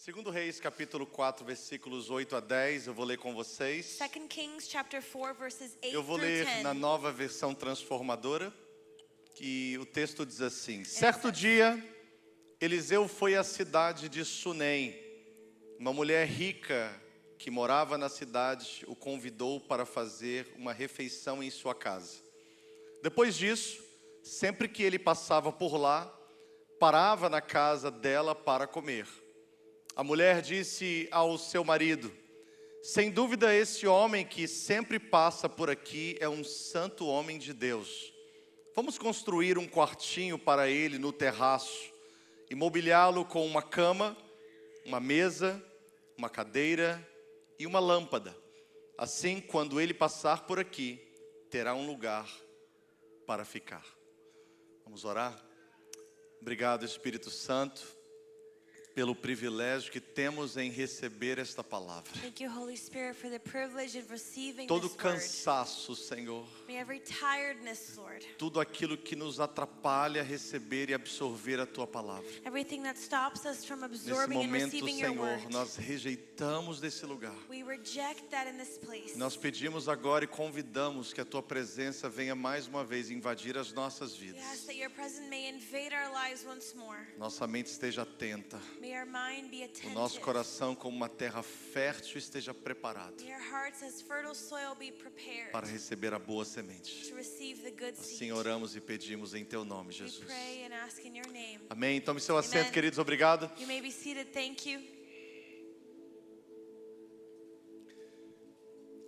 Segundo Reis, capítulo 4, versículos 8 a 10, eu vou ler com vocês. 2 Kings chapter 4 verses 8 Eu vou through ler 10. na nova versão transformadora, que o texto diz assim: Certo dia, Eliseu foi à cidade de Sunem. Uma mulher rica que morava na cidade o convidou para fazer uma refeição em sua casa. Depois disso, sempre que ele passava por lá, parava na casa dela para comer. A mulher disse ao seu marido: sem dúvida esse homem que sempre passa por aqui é um santo homem de Deus. Vamos construir um quartinho para ele no terraço e mobiliá-lo com uma cama, uma mesa, uma cadeira e uma lâmpada. Assim, quando ele passar por aqui, terá um lugar para ficar. Vamos orar? Obrigado, Espírito Santo, pelo privilégio que temos em receber esta palavra. Thank you, Holy Spirit, for the privilege of receiving Todo this word. cansaço, Senhor, May every tiredness, Lord, tudo aquilo que nos atrapalha receber e absorver a Tua palavra. everything that stops us from Nesse absorbing and momento, receiving your Senhor, word, nós rejeitamos desse lugar. we reject that in this place. Nós pedimos agora e convidamos que a Tua presença venha mais uma vez invadir as nossas We vidas. ask that your presence may invade our lives once more. Nossa mente esteja atenta. May our mind be O attentive. nosso coração, como uma terra fértil, esteja preparado May our hearts as fertile soil be prepared para receber a boa semente. to receive the good Assim seed. oramos e pedimos em Teu nome, We Jesus. pray and ask in your name. Amém. Tome seu assento, Amen. queridos. Obrigado. You may be seated. Thank you.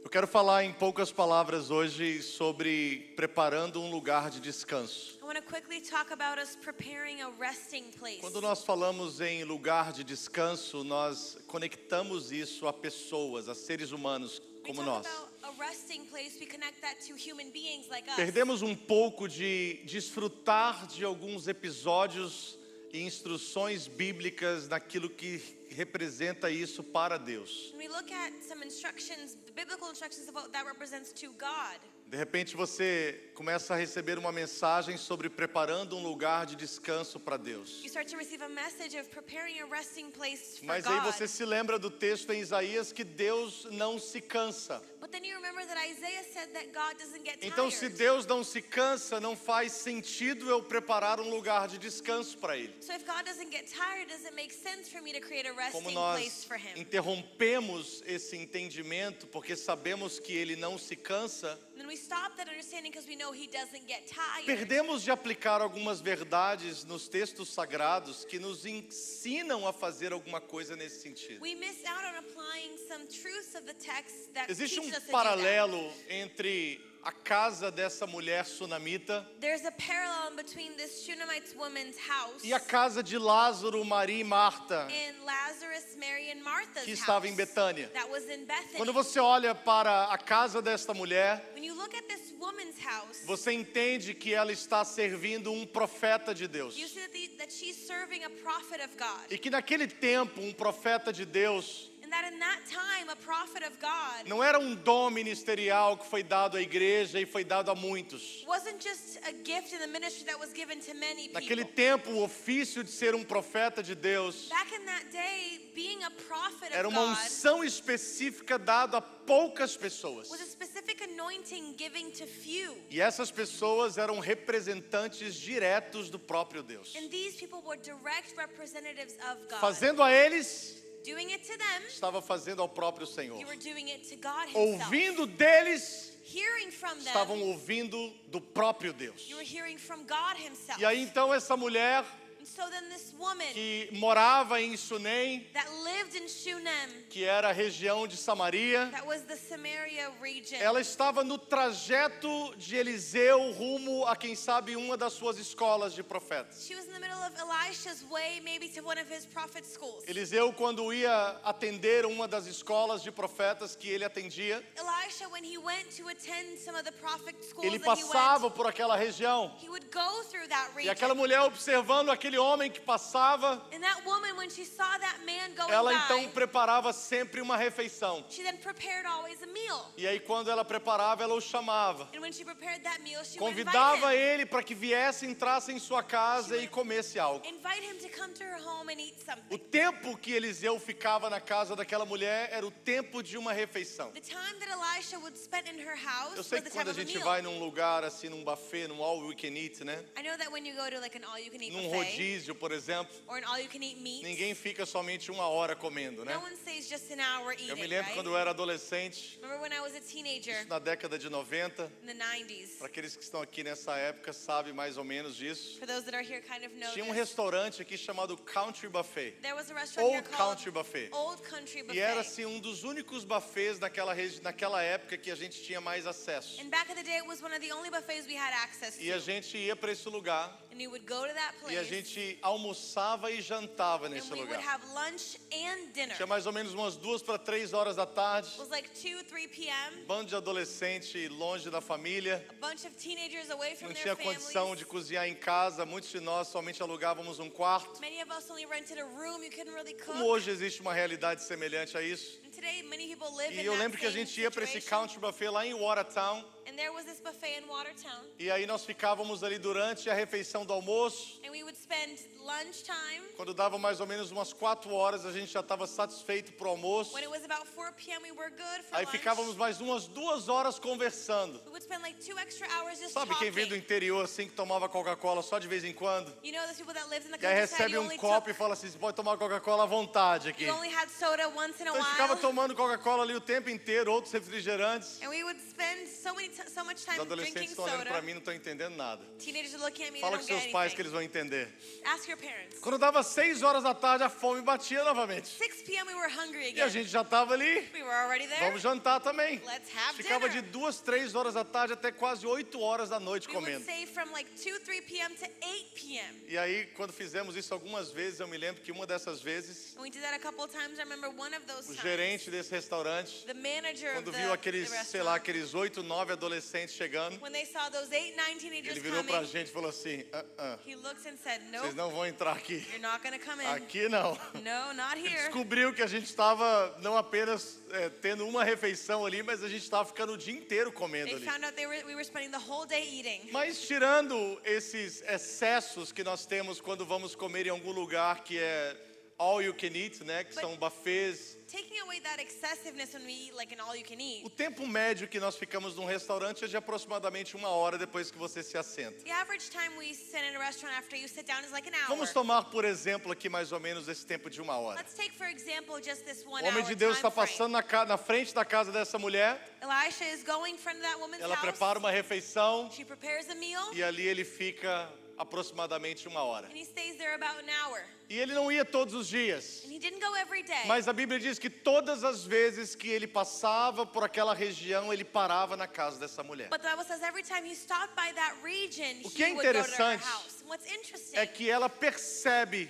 Eu quero falar em poucas palavras hoje sobre preparando um lugar de descanso. I want to quickly talk about us preparing a resting place. Quando nós falamos em lugar de descanso, nós conectamos isso a pessoas, a seres humanos We como talk nós. about a resting place, we connect that to human beings like us. Perdemos um pouco de desfrutar de alguns episódios e instruções bíblicas naquilo que representa isso para Deus. When we look at some instructions, the biblical instructions of what that represents to God, De repente você começa a receber uma mensagem sobre preparando um lugar de descanso para Deus. you start to receive a message of preparing a resting place for Mas God. aí você se lembra do texto em Isaías que Deus não se cansa. But then you remember that Isaiah said that God doesn't get tired. Então, se Deus não se cansa, não faz sentido eu preparar um lugar de descanso para Ele. So if God doesn't get tired, does it make sense for me to create a Como resting nós place for him? interrompemos esse entendimento porque sabemos que Ele não se cansa, Then we stop that understanding because we know he doesn't get tired. perdemos de aplicar algumas verdades nos textos sagrados que nos ensinam a fazer alguma coisa nesse sentido. We miss out on applying some truths of the text that Existe teach us to do that. paralelo entre a casa dessa mulher sunamita There's a parallel between this Shunammite woman's house e a casa de Lázaro, Maria e Marta, and Lazarus, Mary, and Martha's que house estava em Betânia. that was in Bethany. Quando você olha para a casa desta mulher, When you look at this woman's house, você entende que ela está servindo um profeta de Deus. you see that she's serving a prophet of God. E que naquele tempo, um profeta de Deus And that in that time, a prophet of God não era um dom ministerial que foi dado à igreja e foi dado a muitos. wasn't just a gift in the ministry that was given to many people. Naquele tempo, o ofício de ser um profeta de Deus Back in that day, being a prophet era of uma God unção específica dada a poucas pessoas. was a specific anointing given to few. E essas pessoas eram representantes diretos do próprio Deus. And these people were direct representatives of God. Fazendo a eles, Doing it to them, estava fazendo ao próprio Senhor. you were doing it to God himself. Ouvindo deles, Hearing from them, estavam ouvindo do próprio Deus. you were hearing from God himself. E aí então essa mulher And so then this woman que morava em Sunem, that lived in Shunem, que era a região de Samaria, that was the Samaria region, ela estava no trajeto de Eliseu rumo a quem sabe uma das suas escolas de profetas. she was in the middle of Elisha's way, maybe to one of his prophet schools. Eliseu, quando ia atender uma das escolas de profetas que ele atendia, Elisha, when he went to attend some of the prophet schools ele that he passava went, por aquela região. he would go through that E aquela region. mulher observando aquele aquele homem que passava, And that woman, when she saw that man going ela by, então preparava sempre uma refeição. she then prepared always a meal. E aí quando ela preparava, ela o chamava. And when she prepared that meal, she would invite Convidava him. ele para que viesse, entrasse em sua casa e comesse algo. Invite him to come to her home and eat O something. tempo que Eliseu ficava na casa daquela mulher era o tempo de uma refeição. The time that Elisha would spend in her house Eu was sei the que time quando a of a gente meal. vai num lugar assim, num buffet, num all you can eat, né? I know that when you go to like an all-you-can-eat Num buffet rodízio, por exemplo, or an all-you-can-eat meat, ninguém fica somente uma hora comendo, né? no one stays just an hour eating, Eu me lembro right? quando eu era adolescente, Remember when I was a teenager na década de 90, in the 90s? para aqueles que estão aqui nessa época sabem mais ou menos disso. For those that are here kind of know Tinha um this. restaurante aqui chamado Country Buffet. There was a restaurant here Old called Country Buffet. Old Country Buffet. E era assim um dos únicos buffets naquela época que a gente tinha mais acesso. And back in the day, it was one of the only buffets we had access to. E a gente ia para esse lugar And you would go to that place e a gente almoçava e jantava and nesse we would lugar. have lunch and dinner. Tinha mais ou menos umas 2 para 3 horas da tarde. It was like 2, 3 p.m. Bando de adolescente longe da família. A bunch of teenagers away from Não their tinha condição families. de cozinhar em casa. Muitos de nós somente alugávamos um quarto. Many of us only rented a room. You couldn't really cook. Como hoje existe uma realidade semelhante a isso. And today, many people live E in eu that lembro que a same gente ia para esse situation. Country Buffet lá em Watertown. And there was this buffet in Watertown. E aí nós ficávamos ali durante a refeição do almoço. And we would spend lunchtime. Quando dava mais ou menos umas 4 horas, a gente já estava satisfeito pro almoço. When it was about 4 p.m., we were good for Aí lunch. ficávamos mais umas 2 horas conversando. We would spend like 2 extra hours just Sabe quem talking. vem do interior assim que tomava Coca-Cola só de vez em quando? You know those people that lived in the E aí countryside, recebe you um only copo took, e fala assim, você pode tomar Coca-Cola à vontade aqui. you only had soda once in a Então a gente ficava while. tomando Coca-Cola ali o tempo inteiro, outros refrigerantes. And we would spend so much Os time adolescentes drinking estão olhando soda. para mim e não estão entendendo nada. Teenagers are looking at me, they Fala com don't get seus pais que anything. eles vão entender. Ask your parents. Quando dava 6 horas da tarde, a fome batia novamente. 6 p.m. we were hungry E a again. gente já estava ali, We were already there. vamos jantar também. Let's have Ficava de dinner. 2, 3 horas da tarde até quase 8 horas da noite We would comendo. say from like 2, 3 p.m. to 8 p.m. E aí, quando fizemos isso algumas vezes, eu me lembro que uma dessas vezes, And we did that a couple of times. I remember one of those o times. gerente desse restaurante, The manager of quando the, viu aqueles, the sei lá, restaurant, aqueles 8, 9 adolescentes chegando, when they saw those 8, 9 teenagers ele virou pra coming, gente e falou assim, he looks and said, vocês nope, não vão entrar aqui. you're not going to come in. Aqui não. No, not Ele here. descobriu que a gente estava não apenas tendo uma refeição ali, mas a gente estava ficando o dia inteiro comendo They ali. found out we were spending the whole day eating. Mas tirando esses excessos que nós temos quando vamos comer em algum lugar que é all you can eat, né, que são buffets, Taking away that excessiveness when we eat like an all you can eat. o tempo médio que nós ficamos num restaurante é de aproximadamente 1 hora depois que você se assenta. The average time we sit in a restaurant after you sit down is like an hour. Vamos tomar por exemplo aqui mais ou menos esse tempo de 1 hora. Let's take for example just this 1 O hour homem de Deus está time frame. passando na frente da casa dessa mulher, Elisha is going in front of that woman's ela house. prepara uma refeição She prepares a meal e ali ele fica aproximadamente 1 hora. and he stays there about an hour. E ele não ia todos os dias. And he didn't go every day. Mas a Bíblia diz que todas as vezes que ele passava por aquela região, ele parava na casa dessa mulher. But the Bible says every time he stopped by that region, O que é he would go to her interessante house. And what's interesting É que ela percebe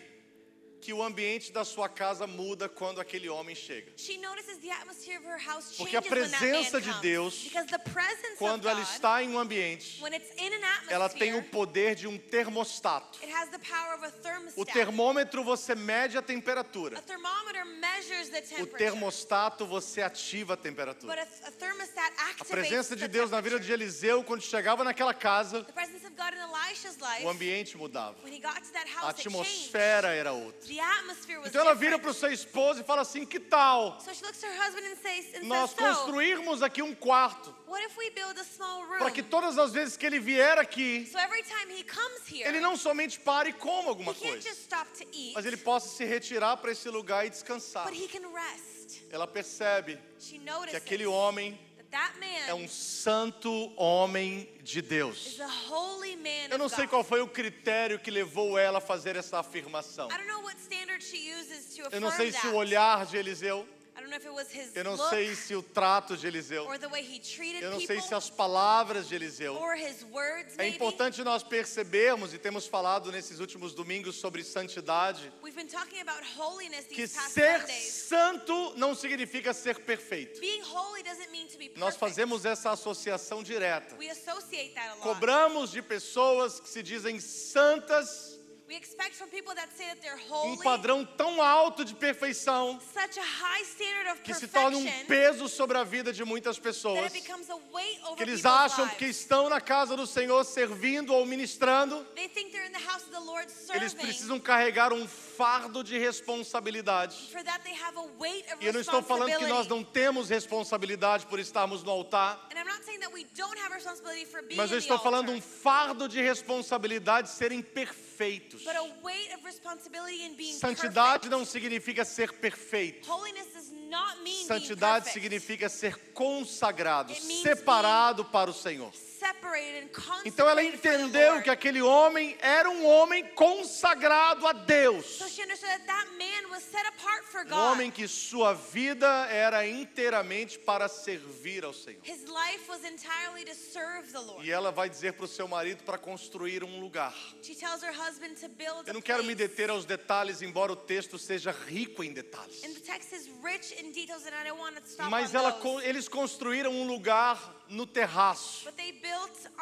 que o ambiente da sua casa muda quando aquele homem chega. she notices the atmosphere of her house Porque a changes when that man presença de comes. Deus, Because the presence Quando of ela God, está em um ambiente, when it's in an ela tem o atmosphere, poder de um termostato. it has the power of a O thermostat. termômetro você mede a temperatura. A thermometer measures the O temperature. termostato você ativa a temperatura. But a thermostat A activates presença de the Deus na vida temperature. de Eliseu, quando chegava naquela casa, The presence of God in Elisha's life, o ambiente mudava. when he got to that A house, it changed. atmosfera era outra. The atmosphere was Então ela vira different. para o seu esposo e fala assim: que tal So she looks to her husband and says, nós so, construirmos aqui um quarto what if we build a small room? para que todas as vezes que ele vier aqui, So every time he comes here, ele não somente pare e coma he alguma can't coisa, just stop to eat, mas ele possa se retirar para esse lugar e descansar. but he can rest. Ela percebe She que notices aquele homem that man é um santo homem de Deus. is a holy man Eu não of sei God. qual foi o critério que levou ela a fazer essa afirmação. I don't know what standard she uses to Eu affirm não sei se that. o olhar de Eliseu, I don't know if it was his eu não look sei se o trato de Eliseu, or the way he treated eu não people sei se as palavras de Eliseu. or his words É maybe. importante nós percebermos, e temos falado nesses últimos domingos sobre santidade, We've been talking about holiness que these past ser Sundays. santo não significa ser perfeito. Being holy doesn't mean to be perfect. Nós fazemos essa associação direta. We associate that a lot. Cobramos de pessoas que se dizem santas We expect from people that say that they're um holy padrão tão alto de perfeição such a high standard of que se torna um perfection peso sobre a vida de muitas that pessoas, it becomes a weight over que eles people's acham que lives. estão na casa do Senhor servindo ou ministrando, They think they're in the house of the Lord eles serving. precisam carregar um fardo de responsabilidade. For that they have a weight of E eu não estou falando que nós responsibility. não temos responsabilidade por estarmos no altar, And I'm not saying that we don't have responsibility for being mas eu in the estou falando altar, um fardo de responsabilidade de serem perfeitos. but a weight of responsibility in being Santidade perfect. não significa ser perfeito. Holiness does not mean Santidade being perfect. significa ser consagrado, It means separado para o Senhor. Separated and consecrated Então ela for the entendeu Lord. que aquele homem era um homem consagrado a Deus. So she understood that that man was set apart for Um God. homem que sua vida era inteiramente para servir ao Senhor. His life was entirely to serve the Lord. E ela vai dizer para o seu marido para construir um lugar. She tells her husband to build Eu a não quero me place. deter aos detalhes, embora o texto seja rico em detalhes. And the text is rich in details and I don't want to stop Mas on those. eles construíram um lugar no terraço, But they built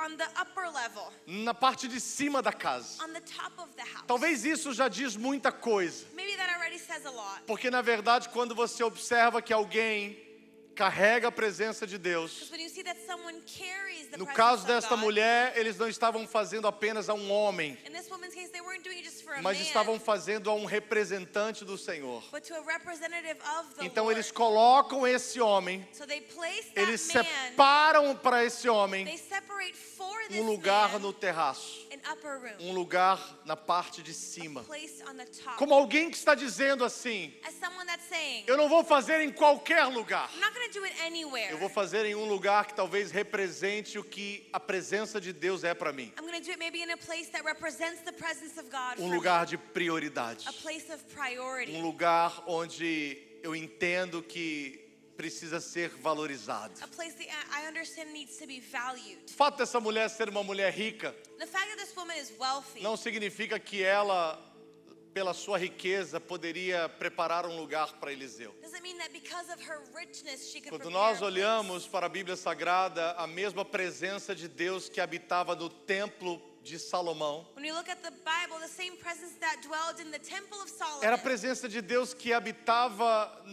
on the upper level, na parte de cima da casa. on the top of the house. Talvez isso já diz muita coisa, Maybe that already says a lot. porque na verdade quando você observa que alguém carrega a presença de Deus, Because when you see that someone carries the no presence caso of desta God, mulher, eles não estavam fazendo apenas a um homem, in this woman's case, they weren't doing it just for a mas man, estavam fazendo a um representante do Senhor. but to a representative of the Então Lord. eles colocam esse homem, So they place that eles man, separam para esse homem they separate for this um lugar man no terraço, an upper room, um lugar na parte de cima. place on the top. Como alguém que está dizendo assim: As someone that's saying, eu não vou fazer em qualquer lugar. I'm not going to do it anywhere. Eu vou fazer em um lugar que talvez represente o que a presença de Deus é para mim. I'm going to do it maybe in a place that represents the presence of God Um for lugar me. de prioridade. A place of priority. Um lugar onde eu entendo que precisa ser valorizado. A place that I understand needs to be valued. O fato dessa mulher ser uma mulher rica The fact that this woman is wealthy não significa que ela, pela sua riqueza, poderia preparar um lugar para Eliseu. doesn't mean that because of her richness she could Quando prepare nós a place. olhamos para a Bíblia Sagrada, a mesma presença de Deus que habitava no templo de Salomão, When you look at the Bible, the same presence that dwelled in the temple of Solomon era a presença de Deus que habitava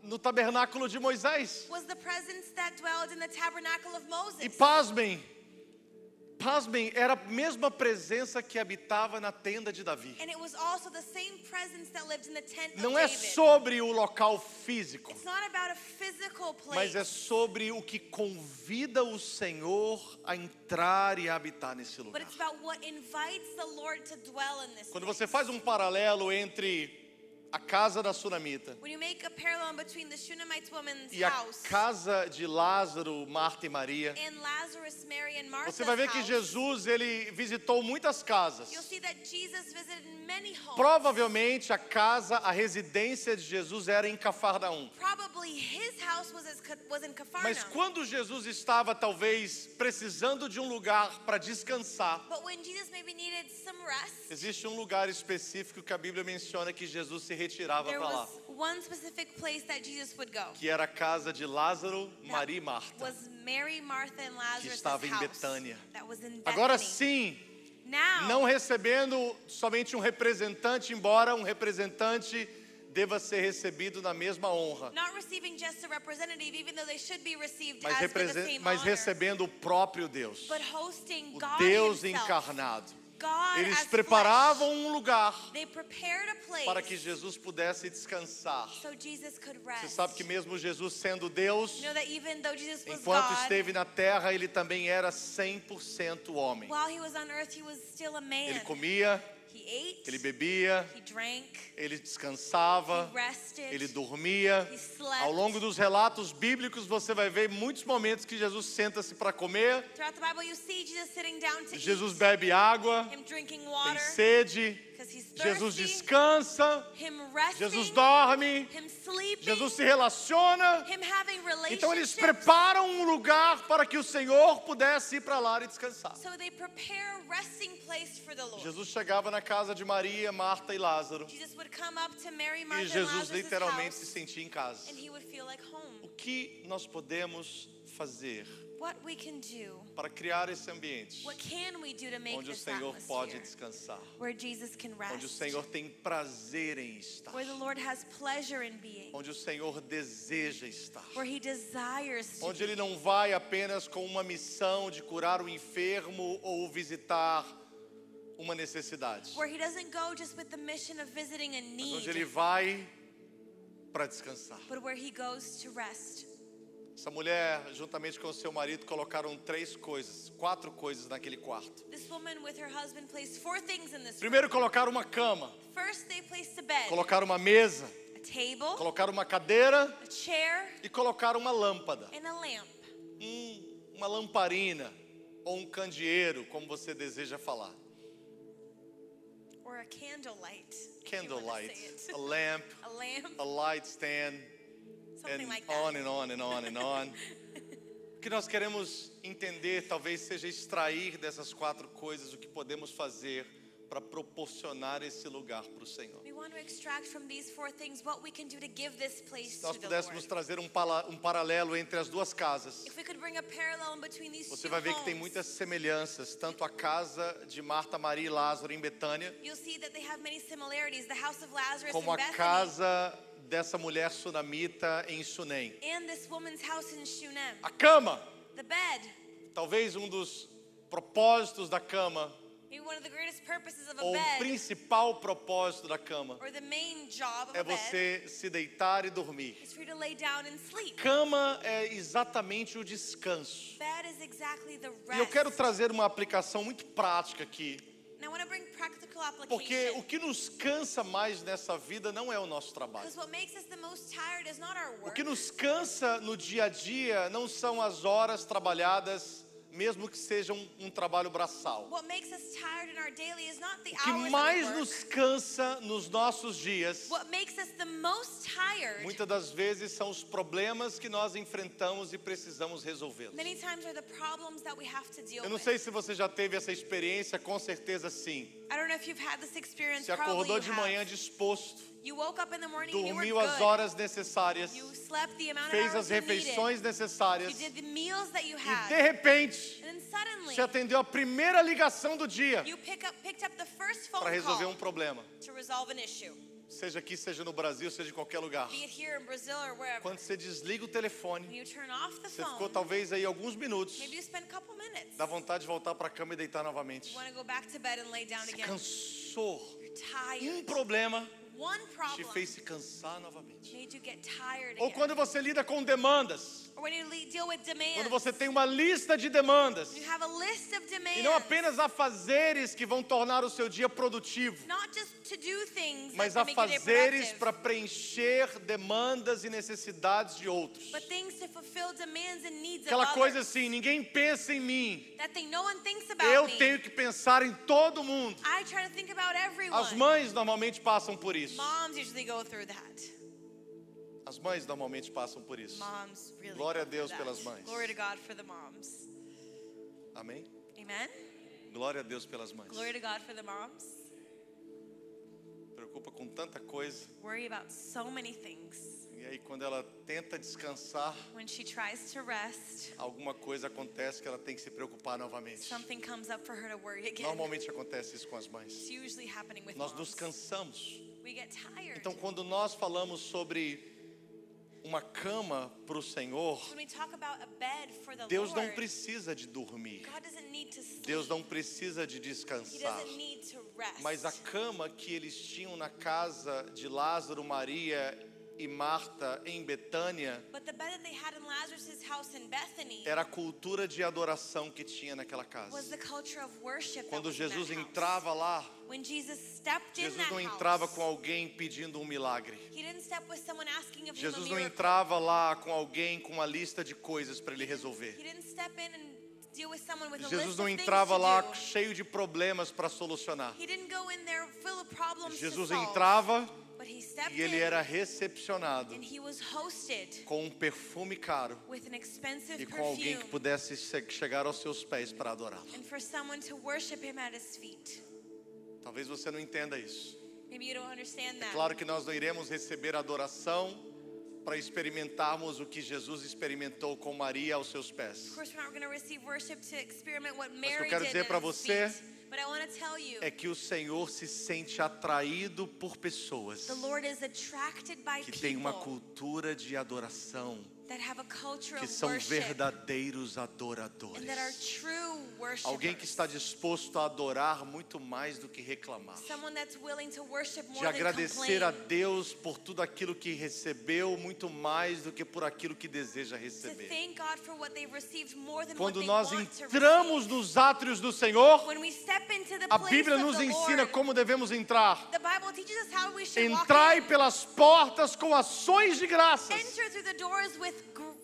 no tabernáculo de Moisés. was the presence that dwelled in the tabernacle of Moses. E pasmem, era a mesma presença que habitava na tenda de Davi. And it was also the same presence that lived in the tent Não of é David. sobre o local físico, It's not about a physical place. mas é sobre o que convida o Senhor a entrar e a habitar nesse But lugar. it's about what invites the Lord to dwell in this Quando place. você faz um paralelo entre a casa da Sunamita When you make a parallel between the Shunammite woman's e a house casa de Lázaro, Marta e Maria, and Lazarus, Mary, and Martha's você vai ver que house, Jesus ele visitou muitas casas. you'll see that Jesus visited many homes. Provavelmente a residência de Jesus era em Cafarnaum. Probably his house was in Capernaum. Mas quando Jesus estava talvez precisando de um lugar para descansar, But when Jesus maybe needed some rest, existe um lugar específico que a Bíblia menciona que Jesus se retirava there para lá, was one specific place that Jesus would go. que era a casa de Lázaro, That Maria e Marta. was Mary, Martha, and Lazarus' estava em house. Betânia. That was in Agora Bethany. sim, Now, não recebendo somente um representante, embora um representante deva ser recebido na mesma honra, not receiving just a representative, even though they should be received as for the same mas honor, recebendo o próprio Deus, but hosting o God Deus himself. encarnado. God Eles as preparavam flesh. um lugar They prepared a place para que Jesus pudesse descansar. so Jesus could rest. Você sabe que mesmo Jesus sendo Deus, You know that even though Jesus was enquanto God, esteve na terra, ele também era 100% homem. while he was on earth, he was still a man. Ele comia, He ate, ele bebia, he drank, ele descansava, he rested, ele dormia. he slept. Ao longo dos relatos bíblicos, você vai ver muitos momentos que Jesus senta-se para comer, Throughout the Bible, you see Jesus sitting down to Jesus eat, bebe água, him drinking tem water, sede, because he's Jesus thirsty, descansa, him resting, Jesus dorme, him sleeping, Jesus se relaciona. him having relationships. Então eles preparam um lugar para que o Senhor pudesse ir para lá e descansar. So they prepare a resting place for the Lord. Jesus chegava na casa de Maria, Marta e Lázaro, Jesus would come up to Mary, Martha, e and Jesus Lazarus' literalmente se house, sentia em casa. and he would feel like home. O que nós podemos fazer what we can do. para criar esse ambiente What can we do to make onde o this Senhor pode atmosphere descansar, where Jesus can onde o rest, Senhor tem prazer em estar, where the Lord has pleasure in being, onde o Senhor deseja estar, where He desires to onde Ele não vai apenas com uma missão de curar o enfermo ou visitar uma necessidade, where He doesn't go just with the mission of visiting a mas onde Ele need, vai para descansar. but where He goes to rest. Essa mulher, juntamente com o seu marido, colocaram quatro coisas naquele quarto. This woman with her husband placed 4 things in this room. Primeiro colocaram uma cama, First, they placed a bed, colocaram uma mesa, a table, colocaram uma cadeira a chair, e colocaram uma lâmpada. and a lamp. Uma lamparina ou um candeeiro, como você deseja falar. Or a candlelight. if you wanna Candlelight, say it. a lamp, A lamp, a light stand, something and like that. on and on and on and on. O que nós queremos entender, talvez seja extrair dessas 4 coisas o que podemos fazer para proporcionar esse lugar para o Senhor. We want to extract from these 4 things what we can do to give this place Se nós to the pudéssemos Lord. trazer um paralelo entre as 2 casas, If we could bring a parallel in between these você 2 vai ver que tem homes, muitas semelhanças, tanto a casa de Marta, Maria e Lázaro em Betânia, you'll see that they have many similarities. The house of Lazarus como in a Bethany casa dessa mulher sunamita em Sunem. and this woman's house in Shunem. A cama, The bed, talvez um dos propósitos da cama, maybe one of the greatest purposes of a ou o bed, principal propósito da cama, or the main job of é a bed, você se deitar e dormir. is for you to lay down and sleep. Cama é exatamente o descanso. Bed is exactly the E eu quero rest. trazer uma aplicação muito prática aqui, And I want to bring practical porque o application. que nos cansa mais nessa vida não é o nosso trabalho. Because what makes us the most tired is not our O work. que nos cansa no dia a dia não são as horas trabalhadas, mesmo que seja um trabalho braçal. What makes us tired in our daily is not the O que hours mais of work. nos cansa nos nossos dias, What makes us the most tired muitas das vezes, são os problemas que nós enfrentamos e precisamos resolvê-los. many times are the problems that we have to deal Eu não with. sei se você já teve essa experiência, com certeza sim. I don't know if you've had this experience. Você Probably acordou you de manhã have. disposto, You woke up in the morning and you were dormiu as good. horas necessárias, You slept the amount of fez hours as you needed. refeições necessárias You did the meals that you e had. de repente And then suddenly, você atendeu a primeira ligação do dia you picked up the first phone para resolver call problema. to resolve an issue. Seja aqui, seja no Brasil, seja em qualquer lugar. Be it here in Brazil or wherever. Quando você desliga o When telefone, you turn off the você ficou phone, talvez aí alguns minutos, maybe you spend a couple minutes. dá vontade de voltar para a cama e deitar novamente. You want to go back to bed and lay down Você again. cansou. You're tired. Problema One te problem fez se cansar novamente. made you get tired Ou again. quando você lida com demandas, Or when you deal with demands. quando você tem uma lista de demandas You have a list of demands. e não apenas afazeres que vão tornar o seu dia produtivo, Not just to do things mas that make your day afazeres productive, para preencher demandas e necessidades de outros. but things to fulfill demands and needs Aquela of coisa others. assim, ninguém pensa em mim, That thing no one thinks about eu me. tenho que pensar em todo mundo. I try to think about everyone. As mães normalmente passam por isso. Moms usually go through that. As mães normalmente passam por isso. Moms really Glória a go through Deus that. pelas mães. Glory to God for the moms. Amém? Amen. Glória a Deus pelas mães. Glory to God for the moms. Preocupa com tanta coisa. Worry about so many things. E aí quando ela tenta descansar, When she tries to rest, alguma coisa acontece que ela tem que se preocupar novamente. something comes up for her to worry again. Normalmente acontece isso com as mães. It's usually happening with Nós moms. nos cansamos. We get tired. Então quando nós falamos sobre uma cama para o Senhor, When we talk about a bed for the Deus não Lord, precisa de dormir. God doesn't need to sleep. Deus não precisa de He descansar. doesn't need to rest. Mas a cama que eles tinham na casa de Lázaro, Maria e Marta em Betânia But the bed that they had in Lazarus' house in Bethany era a cultura de adoração que tinha naquela casa. was the culture of worship that Quando was in Jesus that house. entrava lá, When Jesus stepped in Jesus that não entrava house, com alguém pedindo um milagre. He didn't step with someone asking of him a Jesus não miracle. entrava lá com alguém com uma lista de coisas para ele resolver. He didn't step in and deal with someone with a Jesus list não of things entrava to lá do. cheio de problemas para solucionar. He didn't go in there full of problems Jesus to solve. entrava But he stepped e ele in era recepcionado and he was hosted com um perfume caro with an expensive e com alguém perfume que pudesse chegar aos seus pés para adorá-lo. and for someone to worship him at his feet. Talvez você não entenda isso. Maybe you don't understand É that. claro que nós não iremos receber adoração para experimentarmos o que Jesus experimentou com Maria aos seus pés. Of course, we're not going to receive worship to experiment what Mas o que eu Mary quero did dizer at para his você feet. But I want to tell you, É que o Senhor se sente atraído por pessoas the Lord is attracted by que têm uma people cultura de adoração, that have a culture que of são worship verdadeiros and adoradores. that are true worshipers. Alguém que está disposto a adorar muito mais do que reclamar. Someone that's willing to worship more De than agradecer a complain. Deus por tudo aquilo que recebeu, muito mais do que por aquilo que deseja To receber. thank God for what they've received more than what Quando they nós want to entramos receive. nos átrios do Senhor, When we step into the a place Bíblia of nos the ensina Lord, como devemos entrar. the Bible teaches us how we should walk Entrai in. pelas portas com ações de graças. Enter through the doors with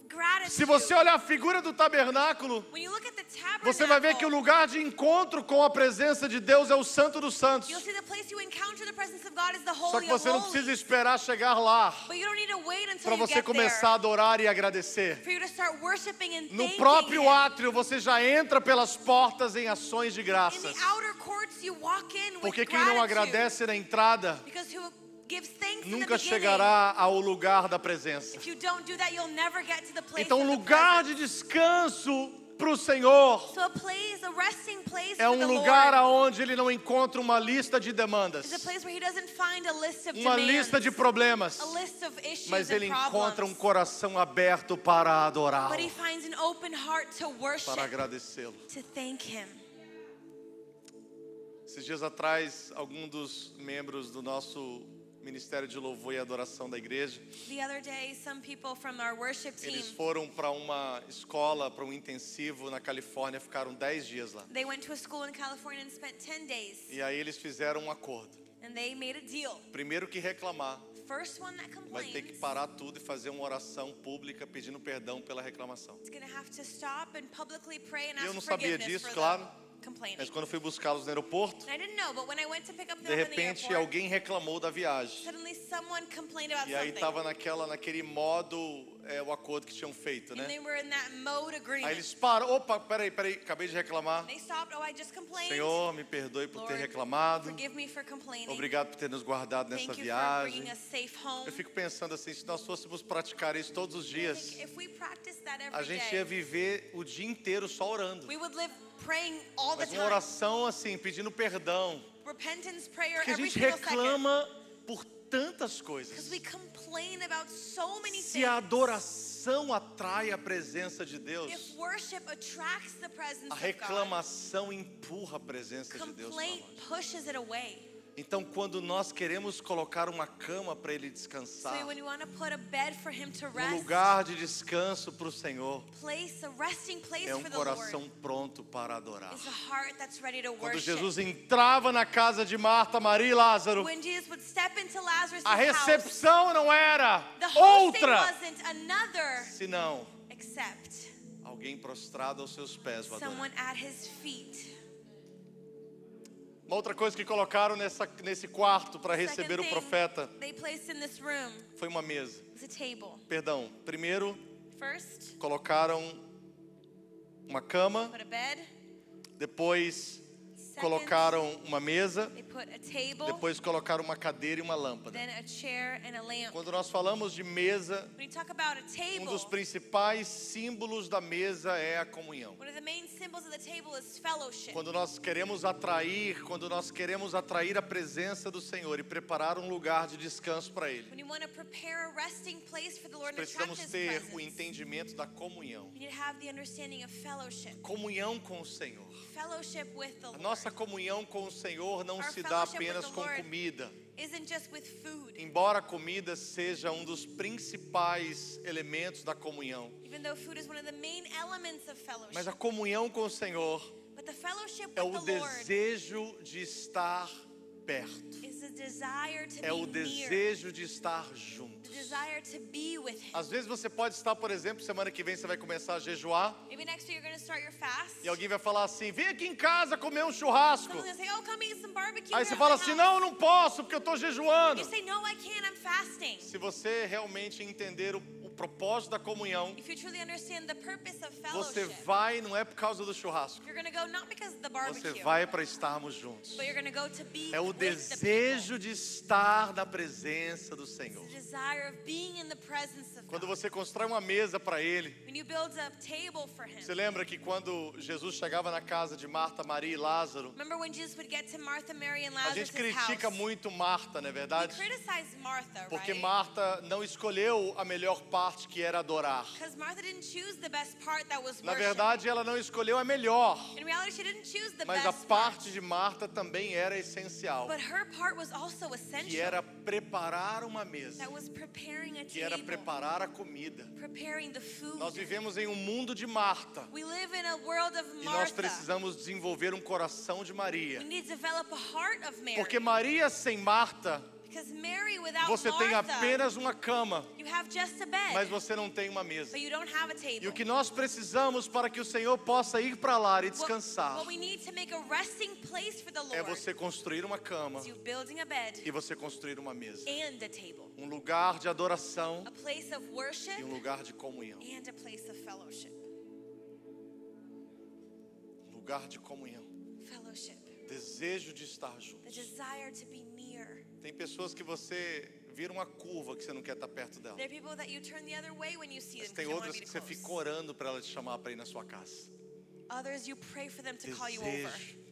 gratitude. Se você olhar a figura do tabernáculo, When you look at the tabernacle, você vai ver que o lugar de encontro com a presença de Deus é o Santo dos Santos. you'll see the place you encounter the presence of God is the Só Holy que of você não precisa Holies. esperar chegar lá But you don't need to wait until para you você get começar a there adorar e agradecer. for you to start worshiping and No thanking próprio Him. átrio você já entra pelas portas em ações de In graças. the outer courts, you walk in with Porque quem não gratitude. agradece na entrada Because who gives thanks in the nunca beginning. chegará ao lugar da presença. If you don't do that, you'll never get to the place Então, of the lugar presence. de descanso para o Senhor So a place, a resting place é for the lugar Lord aonde Ele não encontra uma lista de demandas, is a place where He doesn't find a list of uma demands, lista de problemas, a list of issues mas and Ele encontra problems. coração aberto para adorá-lo, But He finds an open heart to worship, para agradecê-lo. to thank Him. Esses dias atrás, algum dos membros do nosso Ministério de Louvor e Adoração da igreja, The other day, some people from our worship team, eles foram para uma escola, para um intensivo na Califórnia, ficaram 10 dias lá. they went to a school in California and spent 10 days. E aí eles fizeram um acordo. And they made a deal. Primeiro que reclamar, First one that vai ter que complains parar tudo e fazer uma oração pública pedindo perdão pela reclamação. is going to have to stop and publicly pray and Eu ask não sabia forgiveness disso, for claro. the complaining. Mas quando fui buscá-los no aeroporto, And I didn't know, but when I went to pick up de them in the repente airport, alguém reclamou da viagem. suddenly someone complained about E aí something. estava naquele modo, o acordo que tinham feito, And né? they were in that mode agreement. Aí eles param, opa, peraí, acabei de reclamar. They stopped. Oh, I just complained. Senhor, me perdoe por ter Lord, reclamado. forgive me for complaining. Obrigado por ter nos guardado nessa Thank you for viagem. bringing us safe home. Eu fico pensando assim, se nós fôssemos praticar isso todos os I dias, think if we practice that a every gente day, ia viver o dia inteiro só orando. we would live praying all the Mas uma time. oração assim, pedindo perdão. Repentance prayer Porque a every gente single second. reclama por tantas Because coisas. we complain about so many Se a things. adoração atrai a presença de Deus, If worship attracts the presence a of God, reclamação empurra a presença de Deus para complaint nós. pushes it away. Então, quando nós queremos colocar uma cama para Ele So descansar, when you want to put a bed for Him to um rest, lugar de descanso para o Senhor, place, a resting place é for the coração Lord, pronto para adorar. is a heart that's ready to Quando worship. Jesus entrava na casa de Marta, Maria e Lázaro, When Jesus would step into Lazarus' a house, recepção não era the hosting outra, wasn't another senão except alguém prostrado aos seus pés. para adorar. someone at His feet. Uma outra coisa que colocaram nesse quarto para Second receber o thing profeta they placed in this room foi uma mesa. was a table. Perdão, primeiro First, colocaram uma cama, put a bed. depois Second, colocaram uma mesa, they put a table, depois colocaram uma cadeira e uma lâmpada. then a chair and a lamp. Quando nós falamos de mesa, When you talk about a um table, dos principais símbolos da mesa é a comunhão. one of the main symbols of the table is fellowship. Quando nós queremos atrair a presença do Senhor e preparar um lugar de descanso para Ele, When you want to prepare a resting place for the Lord and attract precisamos His ter o presence, entendimento da comunhão. you need to have the understanding of fellowship. Comunhão com o Senhor. Fellowship with the A Lord nossa comunhão com o Senhor não Our se dá fellowship with apenas the com Lord comida. isn't just with food. Embora a comida seja um dos principais elementos da comunhão, Even though food is one of the main elements of mas fellowship. a comunhão com o Senhor But the fellowship é with o the Lord desejo de estar perto. is a desire to É o be near. desejo de estar The juntos. desire to be with Him. Às vezes você pode estar, por exemplo, semana que vem você vai começar a jejuar Maybe next week you're going to start your fast. e alguém vai falar assim: vem aqui em casa comer um churrasco. Someone's going to say, oh, come eat some barbecue Aí here você at fala my assim: house. não, eu não posso porque eu estou jejuando. You say, no, I can't, I'm fasting. blessing. Se você realmente entender o propósito da comunhão, If you truly understand the purpose of você fellowship, vai, não é por causa do churrasco, you're going to go not because of the você barbecue, vai para estarmos juntos. but you're going to go to be É o with the desejo de estar na presença do people. Senhor. It's the desire of being in the presence of Quando God. você constrói uma mesa para Ele, When you build a table for Him. você lembra que quando Jesus chegava na casa de Marta, Maria e Lázaro, Remember when Jesus would get to Martha, Mary, and a gente Lazarus' critica house? muito Marta, não é We verdade? criticize Martha, Porque right? Marta não escolheu a melhor parte, que era adorar. Because Martha didn't choose the best part that was Na worship. verdade, ela não escolheu a melhor, In reality, she didn't choose the mas a best part. parte de Marta também era essencial, But her part was also que essential. era preparar uma mesa, That was preparing a que era table, preparar a comida. preparing the food. Nós vivemos em um mundo de Marta We live in a world of e nós Martha. precisamos desenvolver um coração de Maria. We need to develop a heart of Mary. Porque Maria sem Marta, Because Mary without você tem Martha, apenas uma cama, you have just a bed, mas você não tem uma mesa. but you don't have a table. E o que nós precisamos para que o Senhor possa ir para lá e descansar What we need to make a resting place for the Lord é você construir uma cama is you building a bed e você construir uma mesa. and a table. Um lugar de adoração A place of worship e um lugar de comunhão. and a place of fellowship. Lugar de comunhão. Fellowship. Desejo de estar The juntos. desire to be near. Tem pessoas que você vira uma curva que você não quer estar perto dela. There are people that you turn the other way when you see Mas them. 'cause tem you don't wanna outras be que você close. fica orando para ela te chamar para ir na sua casa. Others, you pray for them to call you over. Desejo.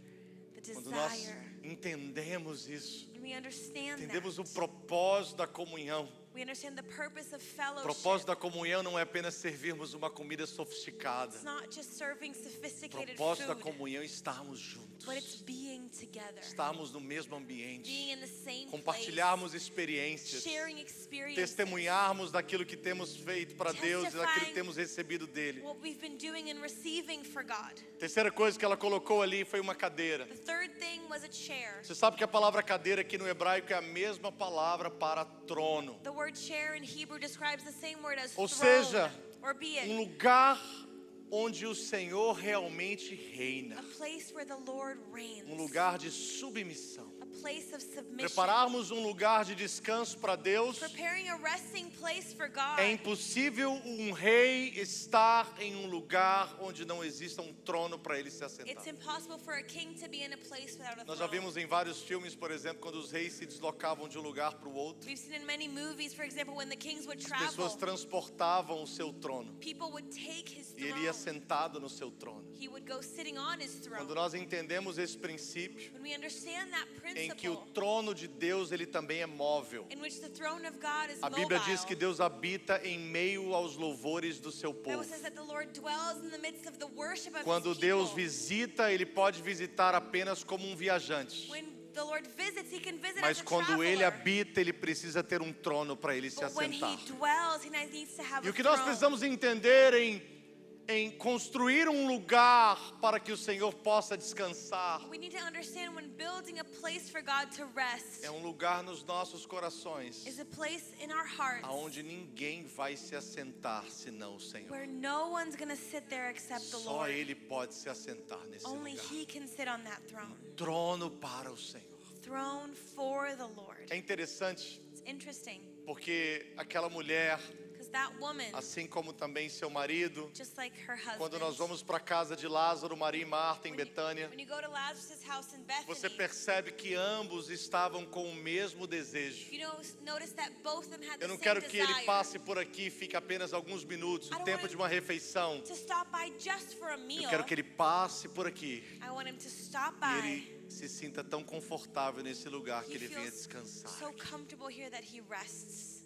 The Quando nós desire. entendemos isso, And we understand entendemos o that. propósito da comunhão. We understand the purpose of O fellowship. propósito da comunhão não é apenas servirmos uma comida sofisticada. It's not just serving O sophisticated propósito da food, comunhão é estarmos juntos, but it's being together. estarmos no mesmo Being ambiente, in the same compartilharmos place. experiências, Sharing experiences. testemunharmos daquilo que temos feito para Deus e daquilo que Testifying temos recebido dele. What we've been doing and receiving for God. Terceira coisa que ela colocou ali foi uma cadeira. The third thing was a chair. Você sabe que a palavra cadeira aqui no hebraico é a mesma palavra para trono. The word chair in Hebrew describes the same word as Ou throne, seja, or be it, lugar onde o Senhor realmente reina. a place where the Lord reigns, Lugar de submissão. a place of submission. Prepararmos lugar de descanso para Deus. Preparing a resting place for God. É impossível rei estar em lugar onde não exista trono para ele se assentar. It's impossible for a king to be in a place without a Nós já throne. vimos em vários filmes, por exemplo, quando os reis se deslocavam de lugar para o outro, We've seen in many movies, for example, when the kings would as travel, pessoas transportavam o seu trono people would take his e ele throne. ia sentado no seu trono. He would go sitting on his throne. Quando nós entendemos esse princípio, When we understand that em que o principle, trono de Deus ele também é móvel. in which the throne of God is A Bíblia mobile. diz que Deus habita em meio aos louvores do seu The povo. Bible says that the Lord dwells in the midst of the worship of Quando his Deus people. visita, ele pode visitar apenas como viajante. When the Lord visits, he can visit Mas as a quando ele traveler. habita, ele precisa ter trono para ele se But when he assentar. dwells, he needs to have E a o que nós throne. precisamos entender em construir lugar para que o Senhor possa descansar We need to understand when building a place for God to rest é lugar nos nossos corações is a place in our hearts aonde ninguém vai se assentar senão o Senhor. where no one's going to sit there except the Só Lord. ele pode se assentar nesse Only lugar. he can sit on that throne. Trono para o Senhor. Throne for the Lord. É interessante It's interesting porque aquela mulher, because that woman, assim como também seu marido, just like her husband, quando nós vamos para a casa de Lázaro, Maria e Marta em Betânia, when you go to Lazarus' house in Bethany, você percebe que ambos estavam com o mesmo desejo. you notice that both of them had the Eu não same quero que ele desire passe por aqui e fique apenas alguns minutos, o tempo de uma refeição. to stop by just for a meal. Eu quero que ele passe por aqui I want him to stop e by. ele se sinta tão confortável nesse lugar que He ele venha feels descansar. so comfortable here that he rests.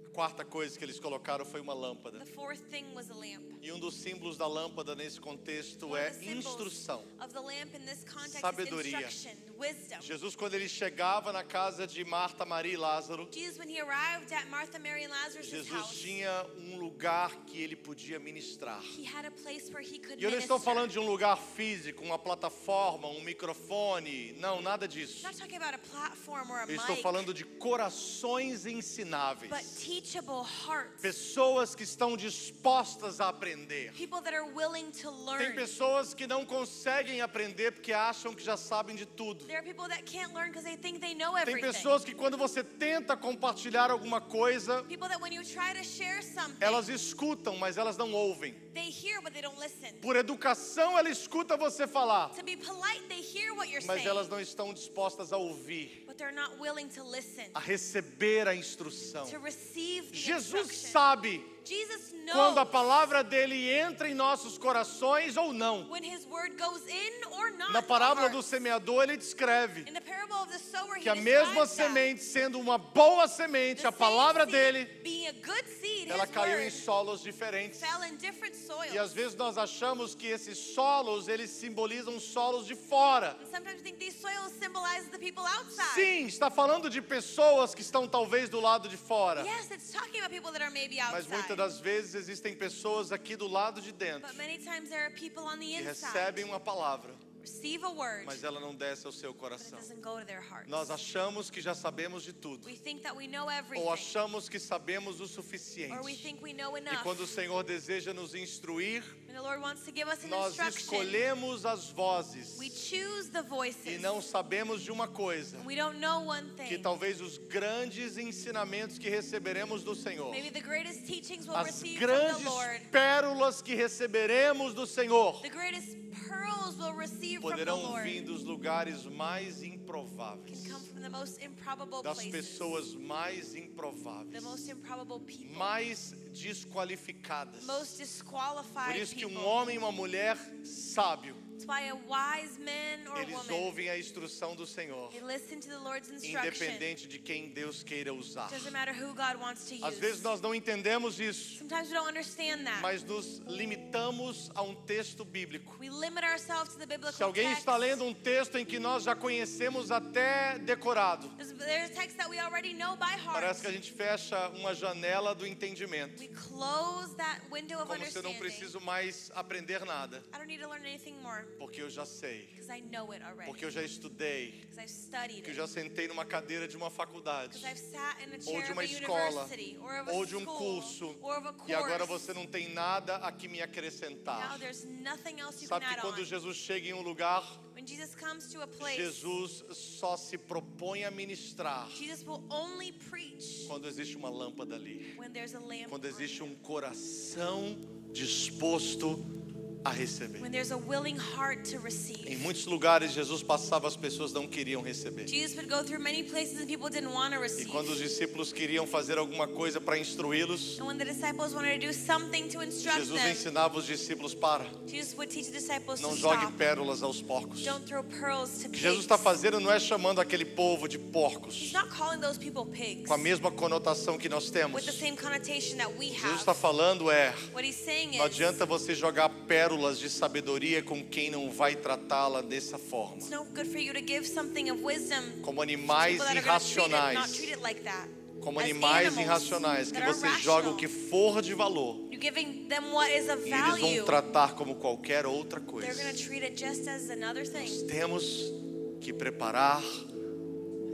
A quarta coisa que eles colocaram foi uma lâmpada. The fourth thing was a lamp. E dos símbolos da lâmpada nesse contexto One é of the symbols instrução. of the lamp in this context Sabedoria. is instruction, wisdom. Jesus, quando ele chegava na casa de Marta, Maria e Lázaro, Jesus, when he arrived at Martha, Mary, and Lazarus' Jesus house, tinha lugar que ele podia ministrar. he had a place where he could E eu não estou minister. falando de lugar físico, uma plataforma, microfone, não, nada disso. I'm not talking about a platform or a Eu estou mic, falando de corações ensináveis. but teachable teachable hearts. Pessoas que estão dispostas a aprender. People that are willing to Tem learn. pessoas que não conseguem aprender porque acham que já sabem de tudo. There are people that can't learn because they think they know Tem everything. pessoas que quando você tenta compartilhar alguma coisa, People that when you try to share something, elas escutam, mas elas não ouvem. they hear but they don't listen. Por educação, ela escuta você falar, To be polite, they hear what you're mas saying, elas não estão dispostas a ouvir, but they're not willing to listen, a receber a instrução. to receive the Jesus instruction. sabe Jesus quando a knows palavra dele entra em nossos corações ou não. when his word goes in or not. Na in our parábola do hearts. semeador, ele descreve In the parable of the sower, he que a mesma describes that. semente, sendo uma boa semente, The a palavra same seed, dele, being a good seed, ela his caiu em word, solos diferentes. fell in different soils. E às vezes nós achamos que esses solos, eles simbolizam solos de fora. And sometimes we think these soils symbolize the people outside. Sim, está falando de pessoas que estão talvez do lado de fora. Yes, it's talking about people that are maybe Mas outside. muitas das vezes existem pessoas aqui do lado de dentro But many times there are people on the que inside. recebem uma palavra, Receive a word, mas ela não desce ao seu but it coração. doesn't go to their hearts. Nós achamos que já sabemos de tudo, We think that we know ou everything, achamos que sabemos o or we suficiente. think we know E enough. quando o Senhor deseja nos instruir, When the Lord wants to give us an nós instruction, escolhemos as vozes we choose the voices. e não sabemos de uma coisa, We don't know one que thing. talvez os grandes ensinamentos que receberemos do Senhor, Maybe the greatest teachings we'll as receive from grandes the Lord, pérolas que receberemos do Senhor, the greatest pearls we'll receive from the poderão Lord, vir dos lugares mais can improváveis, come from the most improbable das places, pessoas mais the improváveis, most improbable people, mais desqualificadas. most Por disqualified isso que um people. homem e uma mulher sábio, That's why a wise man or eles woman, ouvem a instrução do Senhor, they listen to the Lord's instruction. independente de quem Deus queira usar. Doesn't matter who God wants to Às use. vezes nós não entendemos isso, Sometimes we don't understand that. mas nos limitamos a um texto bíblico. We limit ourselves to the biblical Se alguém text. está lendo um texto em que nós já conhecemos até decorado, There's a text that we already know by heart. parece que a gente fecha uma janela do entendimento. We close that window of Como se eu não understanding. preciso mais aprender nada, I don't need to learn anything more porque eu já sei, because I know it already. porque eu já estudei, Because I've studied porque eu it. já sentei numa cadeira de uma faculdade, Because I've sat in a ou chair de of uma a escola, university or of a ou de um school curso, or of a course. e agora você não tem nada a que me Now acrescentar. there's nothing else you Sabe can que add quando on. Jesus chega em um lugar, When Jesus comes to a place, Jesus só se propõe a ministrar Jesus will only preach quando existe uma lâmpada ali, when there's a lamp quando on existe it. um coração disposto a receber. When there's a willing heart to Em receive. muitos lugares Jesus passava, as pessoas não queriam receber. Jesus would go through many places and people didn't want to E receive. quando os discípulos queriam fazer alguma coisa para instruí-los, And when the disciples wanted to do something to instruct Jesus them, ensinava os discípulos: para, Jesus would teach the disciples não to jogue stop. pérolas aos porcos. Don't throw pearls to O que pigs. Jesus está fazendo não é chamando aquele povo de He's porcos, not calling those people pigs com a mesma conotação que nós temos. with the same connotation that we Jesus have. está falando What he's saying não is, adianta você jogar pérolas de sabedoria com quem não vai tratá-la dessa forma. it's no good for you to give something of wisdom Como to animais people that are going to treat it, not irracionais, treat it like that. como As animais animals irracionais, que that are você joga rational. o que for de valor You're giving them what is of e eles vão value. tratar como qualquer outra They're coisa. going to treat it just as another thing. Temos que preparar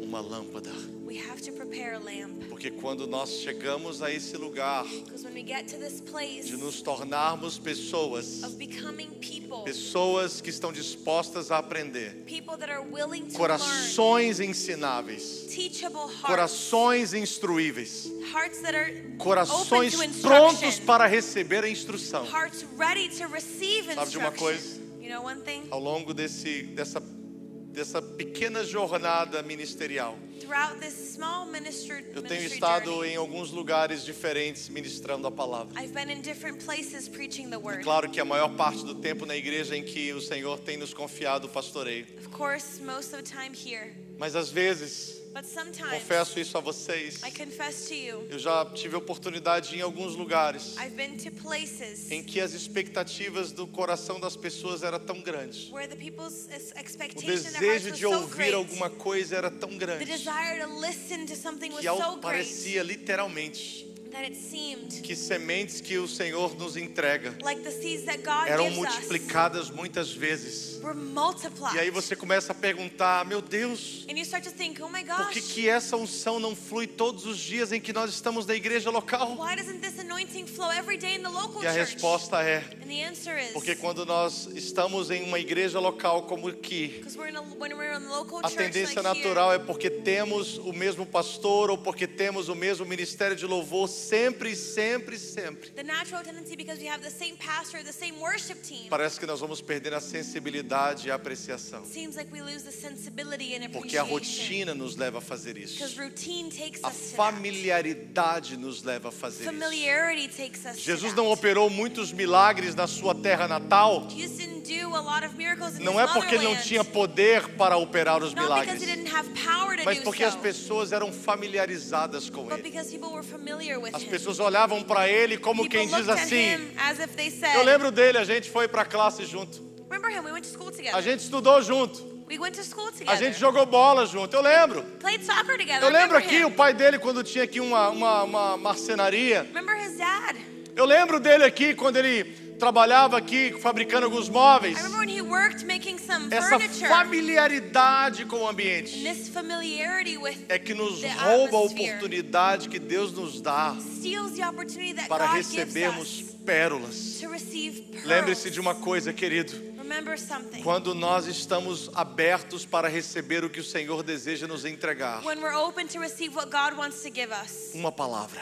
uma lâmpada, We have to prepare a lamp. porque quando nós chegamos a esse lugar Because when we get to this place de nos tornarmos pessoas, of becoming people, pessoas que estão dispostas a aprender, people that are willing to learn, corações ensináveis, teachable hearts, corações instruíveis, hearts that are corações open to prontos instruction, para receber a instrução. hearts ready to receive Sabe de uma instruction. coisa? You know one thing? Ao longo dessa pequena jornada ministerial, Throughout this small ministry eu tenho journey, estado em alguns lugares diferentes ministrando a palavra. I've been in different places preaching the word. Claro que a maior parte do tempo na igreja em que o Senhor tem nos confiado o pastoreio. Of course, most of the time here. Mas às vezes, But sometimes, confesso isso a vocês, I confess to you, eu já tive oportunidade em alguns lugares I've been to places em que as expectativas do coração das pessoas eram tão grandes. where the people's O expectation in their hearts desejo was de so ouvir great. alguma coisa era tão The grande desire to listen to something was que so great. parecia literalmente that it seemed que sementes que o Senhor nos entrega like the seeds that God eram gives us multiplicadas muitas vezes. were multiplied. E aí você começa a perguntar, meu Deus, And you start to think, oh my por que gosh, que essa unção não flui todos os dias em que nós estamos na igreja local? why doesn't this anointing flow every day in the local E a church? resposta é, And the answer is, porque quando nós estamos em uma igreja local como aqui, because when we're in a local a church tendência like natural here, é porque temos o mesmo pastor ou porque temos o mesmo ministério de louvor sempre, sempre, sempre. the natural tendency, because we have the same pastor, the same worship team, Parece que nós vamos perder a sensibilidade e a apreciação. it seems like we lose the sensibility and Porque a appreciation. rotina nos leva a fazer isso. Because routine takes A us to that. familiaridade nos leva a fazer isso. Familiarity takes us Jesus to não that. operou muitos milagres na sua terra natal. Jesus didn't do a lot of miracles in Não his é porque ele não motherland. tinha poder para operar os Not because milagres, he didn't have power to mas do porque as so, pessoas eram familiarizadas com but ele. because people were familiar with As him. pessoas olhavam para ele como People quem diz looked at assim. him as if they said, Eu lembro dele, a gente foi para a classe junto. remember him, we went to school together. A gente estudou junto. We went to school A together. gente jogou bola junto. Eu lembro. Played soccer together. Eu lembro Remember aqui him? o pai dele quando tinha aqui uma marcenaria. Remember his dad? Eu lembro dele aqui quando ele trabalhava aqui fabricando alguns móveis. I remember when he worked making some Essa furniture. familiaridade com o ambiente And this familiarity with é que nos the rouba a atmosphere oportunidade que Deus nos dá steals the opportunity that para God gives recebermos us pérolas. to receive pearls. Lembre-se de uma coisa, querido. Remember something. Quando nós estamos abertos para receber o que o Senhor deseja nos entregar, When we're open to receive what God wants to give us, uma palavra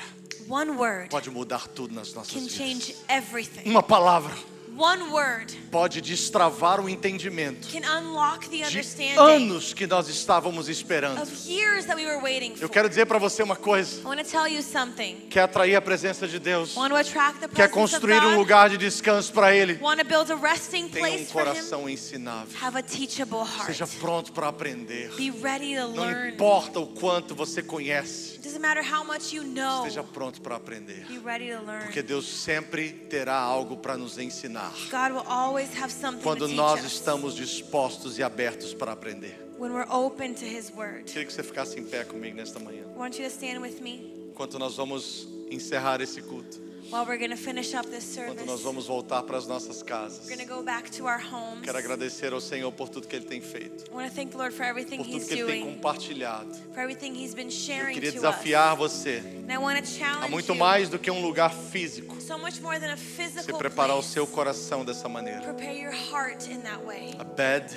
one word pode mudar tudo nas nossas can change vidas. everything. Uma palavra One word pode destravar o entendimento can unlock the de understanding anos que nós estávamos esperando. of years that we were waiting for. Eu quero dizer para você uma coisa. I want to tell you something. Quer atrair a presença de Deus? I want to attract the Quer presence of construir um God. lugar de descanso para Ele? Want to build a resting Tenha place for Him. coração ensinável. Have a teachable heart. Seja pronto para aprender. Be ready to Não learn. importa o quanto você conhece. It doesn't matter how much you know. Esteja pronto para aprender. Be ready to learn. Porque Deus sempre terá algo para nos ensinar. God will always have something Quando to teach nós us estamos dispostos e abertos para aprender. when we're open to His word. Queria que você ficasse em pé comigo nesta manhã. I want you to stand with me Enquanto nós vamos encerrar esse culto. while we're going to finish up this Enquanto nós service. vamos voltar para as nossas casas. We're going to go back to our homes. Quero agradecer ao Senhor por tudo que Ele tem feito. I want to thank the Lord for everything Por tudo He's que Ele tem doing, compartilhado. for everything He's been Eu sharing queria to desafiar us. você And I want to a challenge muito you, mais do que um lugar físico. so much more than a Você physical preparar o place. seu coração dessa maneira. Prepare your heart in that way. A bed,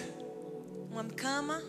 Uma cama,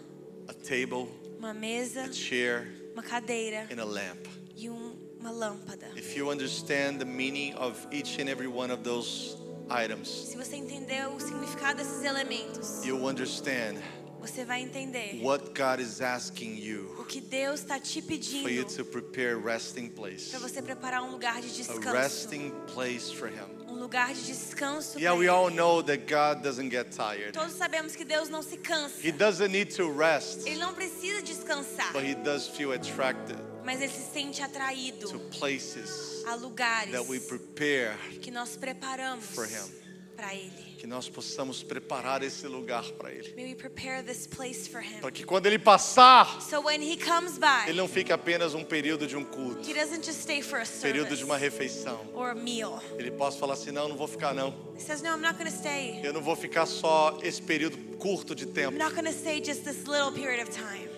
a table, uma mesa, a chair, uma cadeira and a lamp. e uma lâmpada. If you understand the meaning of each and every one of those items, Se você entender o significado desses elementos, you'll understand você vai entender what God is asking o you que Deus está te for you pedindo to prepare a resting place. para você preparar um lugar de A descanso. resting place for Him. Um lugar de descanso. Yeah, pra we Ele. all know that God doesn't get tired. Todos sabemos que Deus não se cansa. He doesn't need to rest, Ele não precisa descansar, but He does feel attracted mas Ele se sente atraído to places a lugares that we prepare que nós preparamos for Him. para Ele. Que nós possamos preparar esse lugar para Ele. May we prepare this place for Him. Para que quando Ele passar, So when He comes by, Ele não fique apenas um período de um culto, He doesn't just stay for a período service de uma refeição. or a meal. Ele possa falar assim, não vou ficar não. He says, no, I'm not going to stay. Eu não vou ficar só esse período curto de I'm tempo. not going to stay just this little period of time.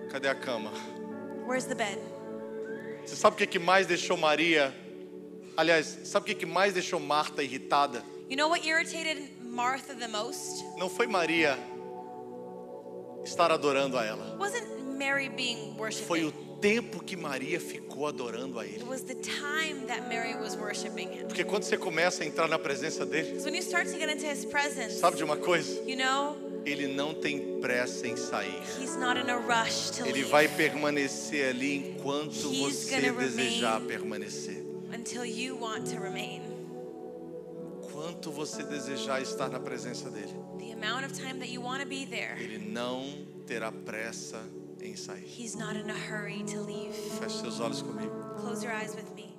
Cadê a cama? Where's the bed? Você sabe o que mais deixou Maria? Aliás, sabe o que mais deixou Marta irritada? You know what irritated Martha the most? Não foi Maria estar adorando a ela. It wasn't Mary being Foi o worshiping. tempo que Maria ficou adorando a It Ele. was the time that Mary was worshiping Him. Porque quando você começa a entrar na presença dele, Because when you start to get into His presence, sabe de uma coisa? you know, Ele não tem pressa em sair. He's not in a rush to Ele leave vai permanecer ali enquanto He's você gonna desejar remain. permanecer. until you want to remain. Quanto você desejar estar na presença dele, The amount of time that you want to be there, ele não terá pressa em sair. He's not in a hurry to leave. Feche seus olhos comigo. Close your eyes with me.